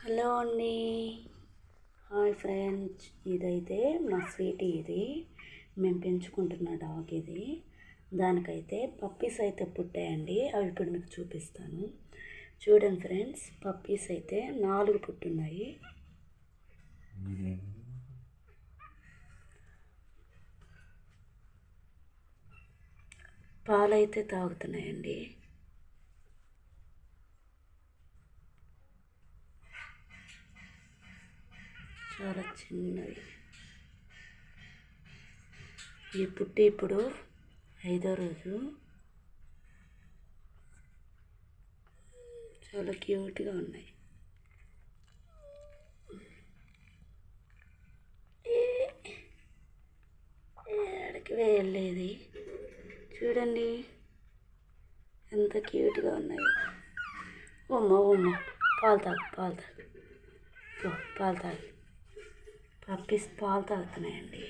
Hello అండి. Hi friends, ఇదైతే మా స్వీటీ. ఇది మేము పెంచుకుంటున్న డాగ్. ఇది దానికైతే పప్పీస్ అయితే పుట్టాయండి. అవి ఇప్పుడు మీకు చూపిస్తాను. చూడండి ఫ్రెండ్స్, పప్పీస్ అయితే 4 పుట్టున్నాయి. పాలైతే తాగుతున్నాయండి. చాలా చిన్నవి. ఈ పుట్టి ఇప్పుడు 5వ రోజు. చాలా క్యూట్గా ఉన్నాయి. ఎక్కడికి వెళ్ళేది చూడండి, ఎంత క్యూట్గా ఉన్నాయో. ఓమ్మ పాలు తాగు, పాలు తాగు. పప్పీస్ పాలు తాగుతున్నాయండి.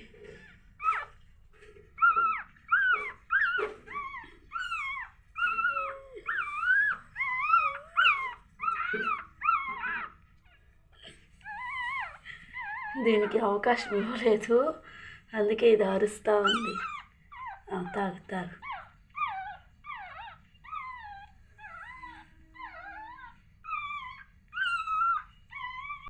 దీనికి అవకాశం ఇవ్వలేదు, అందుకే ఇది అరుస్తూ ఉంది. తాగు.